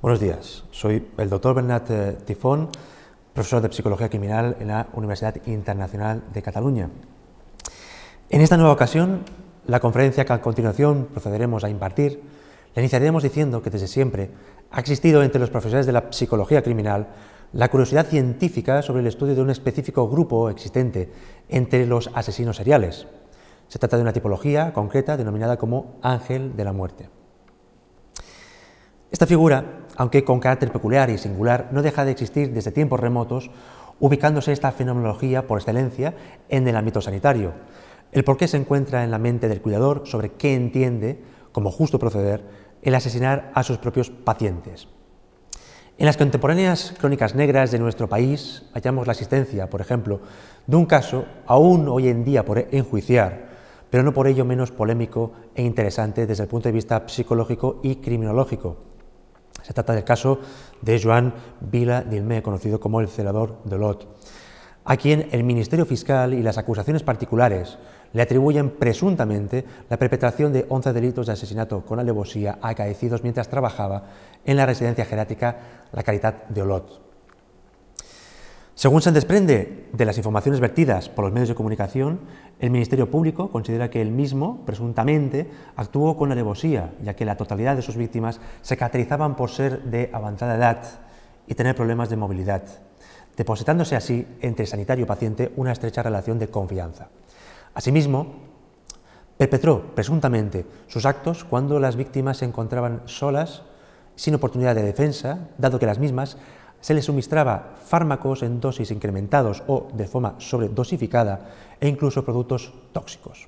Buenos días, soy el doctor Bernat Tifón, profesor de Psicología Criminal en la Universidad Internacional de Cataluña. En esta nueva ocasión, la conferencia que a continuación procederemos a impartir, la iniciaremos diciendo que desde siempre ha existido entre los profesores de la psicología criminal la curiosidad científica sobre el estudio de un específico grupo existente entre los asesinos seriales. Se trata de una tipología concreta denominada como ángel de la muerte. Esta figura, aunque con carácter peculiar y singular, no deja de existir desde tiempos remotos, ubicándose esta fenomenología por excelencia en el ámbito sanitario. El porqué se encuentra en la mente del cuidador sobre qué entiende como justo proceder el asesinar a sus propios pacientes. En las contemporáneas crónicas negras de nuestro país hallamos la existencia, por ejemplo, de un caso aún hoy en día por enjuiciar, pero no por ello menos polémico e interesante desde el punto de vista psicológico y criminológico. Se trata del caso de Joan Vila Dilmé, conocido como el celador d'Olot, a quien el Ministerio Fiscal y las acusaciones particulares le atribuyen presuntamente la perpetración de 11 delitos de asesinato con alevosía acaecidos mientras trabajaba en la residencia geriátrica La Caritat de Olot. Según se desprende de las informaciones vertidas por los medios de comunicación, el Ministerio Público considera que él mismo, presuntamente, actuó con alevosía, ya que la totalidad de sus víctimas se caracterizaban por ser de avanzada edad y tener problemas de movilidad, depositándose así entre sanitario y paciente una estrecha relación de confianza. Asimismo, perpetró presuntamente sus actos cuando las víctimas se encontraban solas, sin oportunidad de defensa, dado que las mismas se les suministraba fármacos en dosis incrementados o de forma sobredosificada e incluso productos tóxicos.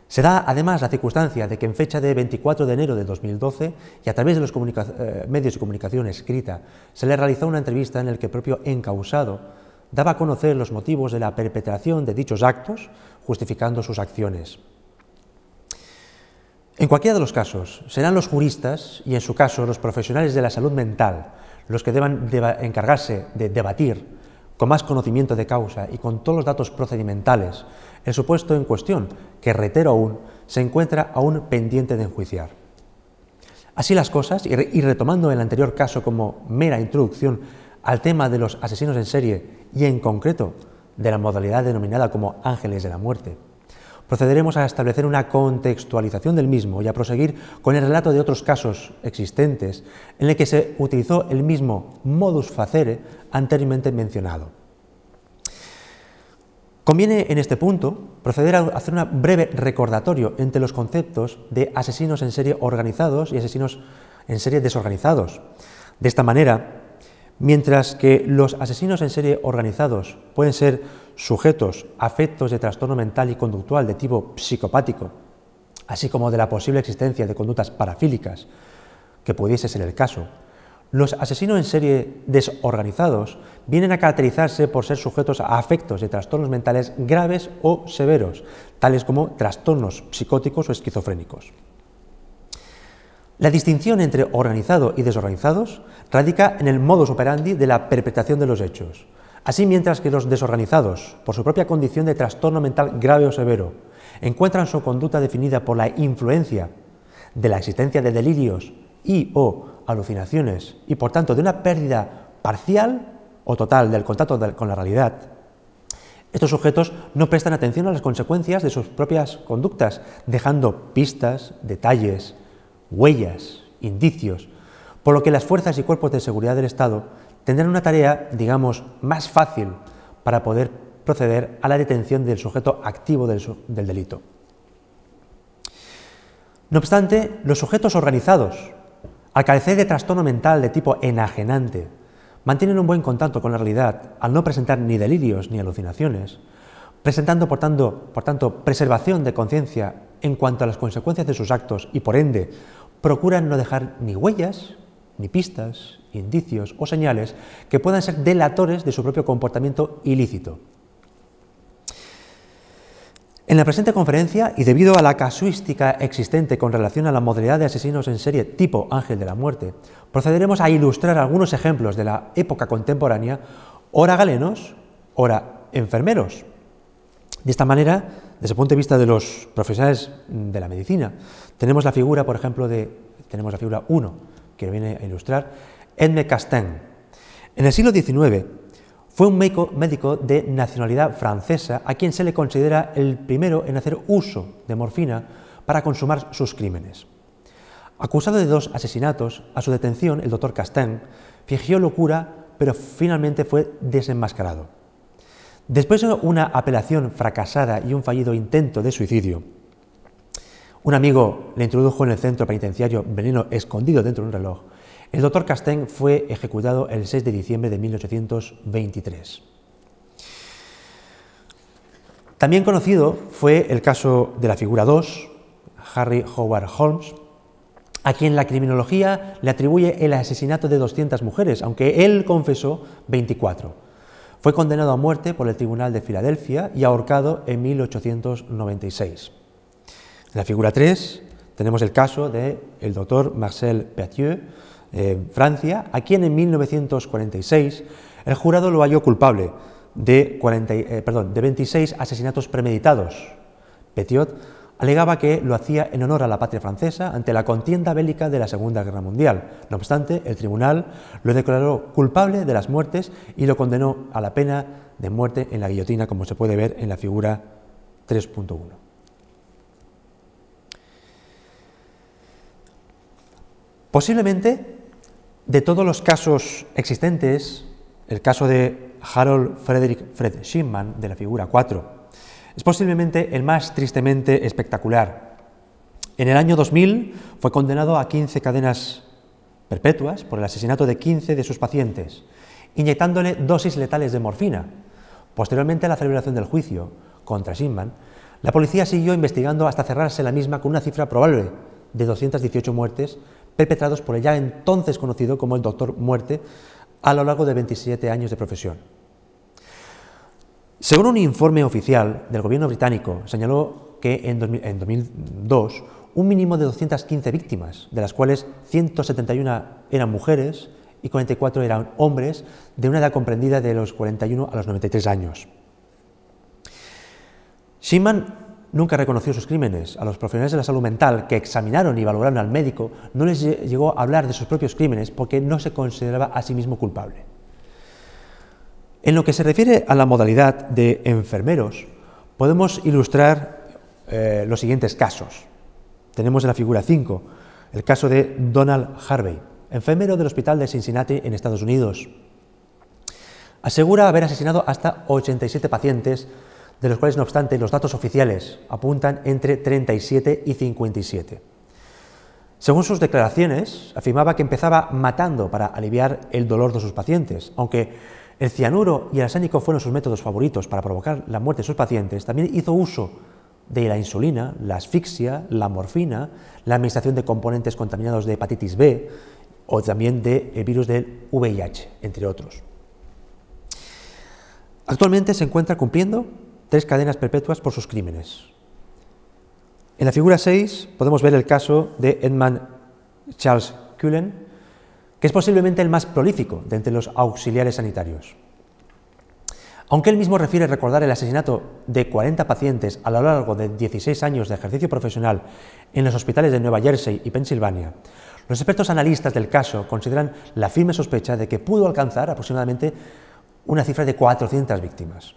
Se da además la circunstancia de que en fecha de 24 de enero de 2012 y a través de los medios de comunicación escrita se le realizó una entrevista en la que el propio encausado daba a conocer los motivos de la perpetración de dichos actos, justificando sus acciones. En cualquiera de los casos, serán los juristas y, en su caso, los profesionales de la salud mental los que deban encargarse de debatir con más conocimiento de causa y con todos los datos procedimentales el supuesto en cuestión, que, reitero aún, se encuentra aún pendiente de enjuiciar. Así las cosas, y retomando el anterior caso como mera introducción al tema de los asesinos en serie y, en concreto, de la modalidad denominada como ángeles de la muerte, procederemos a establecer una contextualización del mismo y a proseguir con el relato de otros casos existentes en el que se utilizó el mismo modus facere anteriormente mencionado. Conviene en este punto proceder a hacer un breve recordatorio entre los conceptos de asesinos en serie organizados y asesinos en serie desorganizados. De esta manera, mientras que los asesinos en serie organizados pueden ser sujetos afectos de trastorno mental y conductual de tipo psicopático, así como de la posible existencia de conductas parafílicas, que pudiese ser el caso, los asesinos en serie desorganizados vienen a caracterizarse por ser sujetos a afectos de trastornos mentales graves o severos, tales como trastornos psicóticos o esquizofrénicos. La distinción entre organizado y desorganizados radica en el modus operandi de la perpetración de los hechos. Así, mientras que los desorganizados, por su propia condición de trastorno mental grave o severo, encuentran su conducta definida por la influencia de la existencia de delirios y o alucinaciones y, por tanto, de una pérdida parcial o total del contacto con la realidad, estos sujetos no prestan atención a las consecuencias de sus propias conductas, dejando pistas, detalles, huellas, indicios, por lo que las fuerzas y cuerpos de seguridad del Estado tendrán una tarea, digamos, más fácil para poder proceder a la detención del sujeto activo del delito. No obstante, los sujetos organizados, al carecer de trastorno mental de tipo enajenante, mantienen un buen contacto con la realidad al no presentar ni delirios ni alucinaciones, presentando, por tanto, preservación de conciencia en cuanto a las consecuencias de sus actos y, por ende, procuran no dejar ni huellas, ni pistas, indicios o señales que puedan ser delatores de su propio comportamiento ilícito. En la presente conferencia, y debido a la casuística existente con relación a la modalidad de asesinos en serie tipo ángel de la muerte, procederemos a ilustrar algunos ejemplos de la época contemporánea, ora galenos, ora enfermeros. De esta manera, desde el punto de vista de los profesionales de la medicina, tenemos la figura, por ejemplo, tenemos la figura 1, que viene a ilustrar, Edme Castin. En el siglo XIX fue un médico de nacionalidad francesa a quien se le considera el primero en hacer uso de morfina para consumar sus crímenes. Acusado de 2 asesinatos, a su detención el doctor Castin fingió locura, pero finalmente fue desenmascarado. Después de una apelación fracasada y un fallido intento de suicidio, un amigo le introdujo en el centro penitenciario veneno escondido dentro de un reloj. El doctor Castin fue ejecutado el 6 de diciembre de 1823. También conocido fue el caso de la figura 2, Harry Howard Holmes, a quien la criminología le atribuye el asesinato de 200 mujeres, aunque él confesó 24. Fue condenado a muerte por el Tribunal de Filadelfia y ahorcado en 1896. En la figura 3 tenemos el caso del doctor Marcel Petiot, Francia, a quien en 1946 el jurado lo halló culpable de 26 asesinatos premeditados. Petiot alegaba que lo hacía en honor a la patria francesa ante la contienda bélica de la Segunda Guerra Mundial. No obstante, el tribunal lo declaró culpable de las muertes y lo condenó a la pena de muerte en la guillotina, como se puede ver en la figura 3.1. Posiblemente, de todos los casos existentes, el caso de Harold Fred Shipman, de la figura 4, es posiblemente el más tristemente espectacular. En el año 2000 fue condenado a 15 cadenas perpetuas por el asesinato de 15 de sus pacientes, inyectándole dosis letales de morfina. Posteriormente a la celebración del juicio contra Shipman, la policía siguió investigando hasta cerrarse la misma con una cifra probable de 218 muertes perpetrados por el ya entonces conocido como el Doctor Muerte a lo largo de 27 años de profesión. Según un informe oficial del gobierno británico, señaló que en 2002 un mínimo de 215 víctimas, de las cuales 171 eran mujeres y 44 eran hombres de una edad comprendida de los 41 a los 93 años. Shipman nunca reconoció sus crímenes. A los profesionales de la salud mental que examinaron y valoraron al médico no les llegó a hablar de sus propios crímenes porque no se consideraba a sí mismo culpable. En lo que se refiere a la modalidad de enfermeros, podemos ilustrar los siguientes casos. Tenemos en la figura 5 el caso de Donald Harvey, enfermero del hospital de Cincinnati en Estados Unidos. Asegura haber asesinado hasta 87 pacientes, de los cuales, no obstante, los datos oficiales apuntan entre 37 y 57. Según sus declaraciones, afirmaba que empezaba matando para aliviar el dolor de sus pacientes. Aunque el cianuro y el arsénico fueron sus métodos favoritos para provocar la muerte de sus pacientes, también hizo uso de la insulina, la asfixia, la morfina, la administración de componentes contaminados de hepatitis B o también de virus del VIH, entre otros. Actualmente se encuentra cumpliendo 3 cadenas perpetuas por sus crímenes. En la figura 6 podemos ver el caso de Edmund Charles Cullen, que es posiblemente el más prolífico de entre los auxiliares sanitarios. Aunque él mismo refiere recordar el asesinato de 40 pacientes a lo largo de 16 años de ejercicio profesional en los hospitales de Nueva Jersey y Pensilvania, los expertos analistas del caso consideran la firme sospecha de que pudo alcanzar aproximadamente una cifra de 400 víctimas.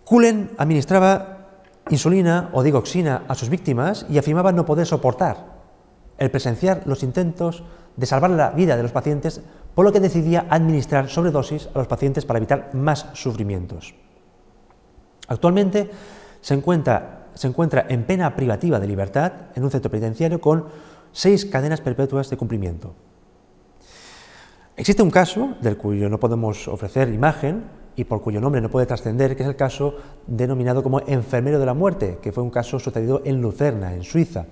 Cullen administraba insulina o digoxina a sus víctimas y afirmaba no poder soportar el presenciar los intentos de salvar la vida de los pacientes, por lo que decidía administrar sobredosis a los pacientes para evitar más sufrimientos. Actualmente se encuentra en pena privativa de libertad en un centro penitenciario con 6 cadenas perpetuas de cumplimiento. Existe un caso del cuyo no podemos ofrecer imagen y por cuyo nombre no puede trascender, que es el caso denominado como enfermero de la muerte, que fue un caso sucedido en Lucerna, en Suiza.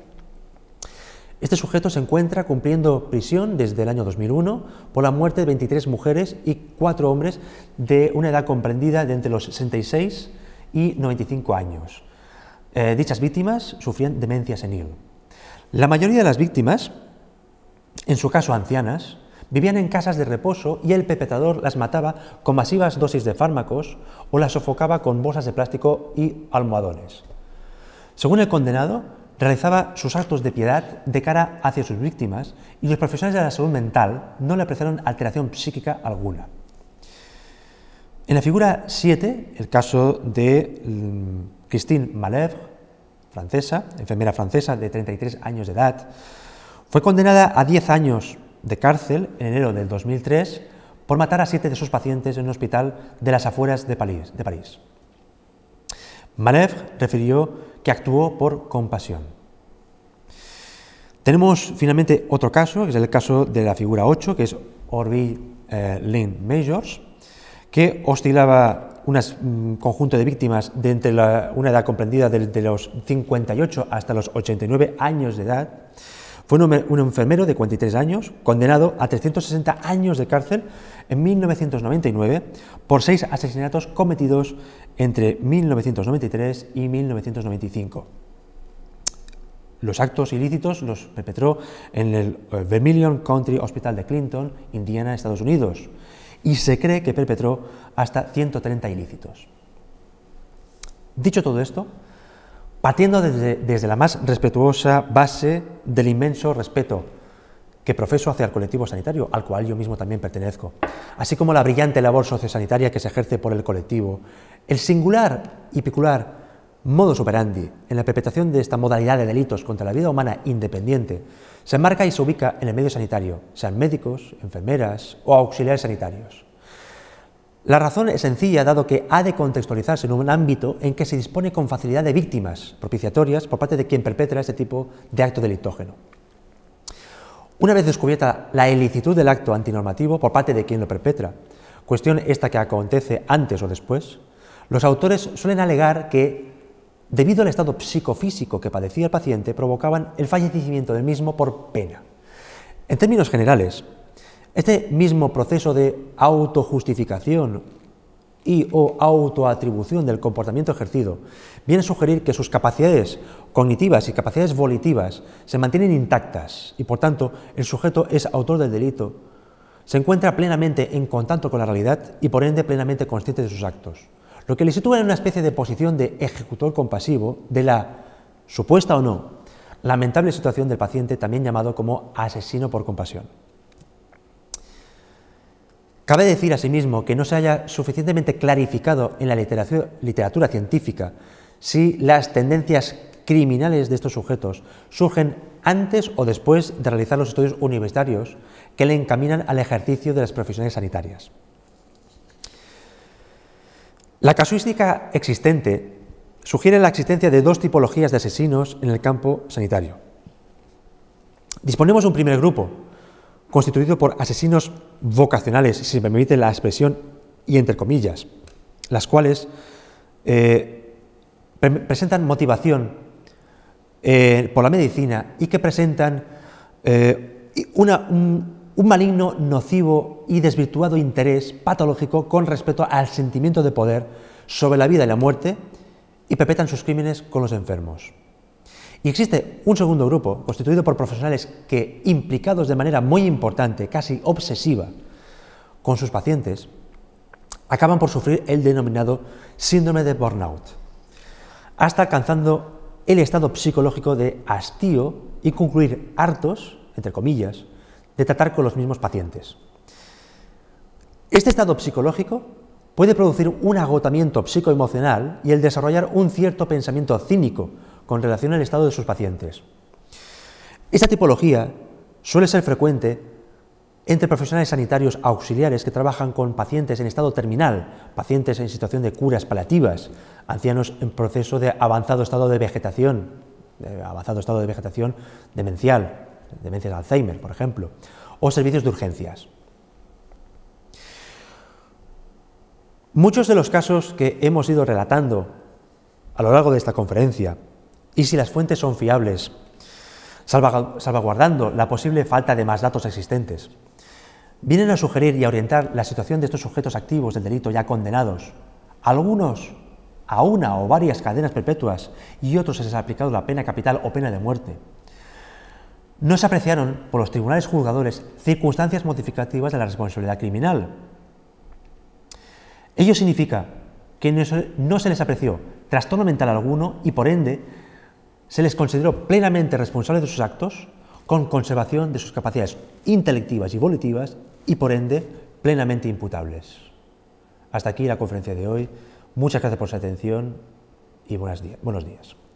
Este sujeto se encuentra cumpliendo prisión desde el año 2001 por la muerte de 23 mujeres y 4 hombres de una edad comprendida de entre los 66 y 95 años. Dichas víctimas sufrían demencia senil. La mayoría de las víctimas, en su caso ancianas, vivían en casas de reposo y el perpetrador las mataba con masivas dosis de fármacos o las sofocaba con bolsas de plástico y almohadones. Según el condenado, realizaba sus actos de piedad de cara hacia sus víctimas y los profesionales de la salud mental no le apreciaron alteración psíquica alguna. En la figura 7, el caso de Christine Malèvre, francesa, enfermera francesa de 33 años de edad, fue condenada a 10 años de cárcel en enero del 2003 por matar a 7 de sus pacientes en un hospital de las afueras de París. Malèvre refirió que actuó por compasión. Tenemos finalmente otro caso, que es el caso de la figura 8, que es Orville Lynn Majors, que oscilaba un conjunto de víctimas de entre una edad comprendida de los 58 hasta los 89 años de edad. Fue un enfermero de 43 años, condenado a 360 años de cárcel en 1999 por 6 asesinatos cometidos entre 1993 y 1995. Los actos ilícitos los perpetró en el Vermilion Country Hospital de Clinton, Indiana, Estados Unidos, y se cree que perpetró hasta 130 ilícitos. Dicho todo esto, partiendo desde la más respetuosa base del inmenso respeto que profeso hacia el colectivo sanitario, al cual yo mismo también pertenezco, así como la brillante labor sociosanitaria que se ejerce por el colectivo, el singular y peculiar modus operandi en la perpetración de esta modalidad de delitos contra la vida humana independiente se enmarca y se ubica en el medio sanitario, sean médicos, enfermeras o auxiliares sanitarios. La razón es sencilla, dado que ha de contextualizarse en un ámbito en que se dispone con facilidad de víctimas propiciatorias por parte de quien perpetra este tipo de acto delitógeno. Una vez descubierta la ilicitud del acto antinormativo por parte de quien lo perpetra, cuestión esta que acontece antes o después, los autores suelen alegar que, debido al estado psicofísico que padecía el paciente, provocaban el fallecimiento del mismo por pena. En términos generales, este mismo proceso de autojustificación y o autoatribución del comportamiento ejercido viene a sugerir que sus capacidades cognitivas y capacidades volitivas se mantienen intactas y, por tanto, el sujeto es autor del delito, se encuentra plenamente en contacto con la realidad y, por ende, plenamente consciente de sus actos, lo que le sitúa en una especie de posición de ejecutor compasivo de la, supuesta o no, lamentable situación del paciente, también llamado como asesino por compasión. Cabe decir asimismo que no se haya suficientemente clarificado en la literatura científica si las tendencias criminales de estos sujetos surgen antes o después de realizar los estudios universitarios que le encaminan al ejercicio de las profesiones sanitarias. La casuística existente sugiere la existencia de dos tipologías de asesinos en el campo sanitario. Disponemos de un primer grupo, constituido por asesinos vocacionales, si me permite la expresión, y entre comillas, las cuales presentan motivación por la medicina y que presentan un maligno, nocivo y desvirtuado interés patológico con respecto al sentimiento de poder sobre la vida y la muerte y perpetran sus crímenes con los enfermos. Y existe un segundo grupo, constituido por profesionales que, implicados de manera muy importante, casi obsesiva, con sus pacientes, acaban por sufrir el denominado síndrome de burnout, hasta alcanzando el estado psicológico de hastío y concluir hartos, entre comillas, de tratar con los mismos pacientes. Este estado psicológico puede producir un agotamiento psicoemocional y el desarrollar un cierto pensamiento cínico con relación al estado de sus pacientes. Esta tipología suele ser frecuente entre profesionales sanitarios auxiliares que trabajan con pacientes en estado terminal, pacientes en situación de curas paliativas, ancianos en proceso de avanzado estado de vegetación demencial, demencia de Alzheimer, por ejemplo, o servicios de urgencias. Muchos de los casos que hemos ido relatando a lo largo de esta conferencia, y si las fuentes son fiables, salvaguardando la posible falta de más datos existentes, vienen a sugerir y a orientar la situación de estos sujetos activos del delito ya condenados, algunos a una o varias cadenas perpetuas y otros se les ha aplicado la pena capital o pena de muerte. No se apreciaron por los tribunales juzgadores circunstancias modificativas de la responsabilidad criminal. Ello significa que no se les apreció trastorno mental alguno y, por ende, se les consideró plenamente responsables de sus actos, con conservación de sus capacidades intelectivas y volitivas y, por ende, plenamente imputables. Hasta aquí la conferencia de hoy. Muchas gracias por su atención y buenos días.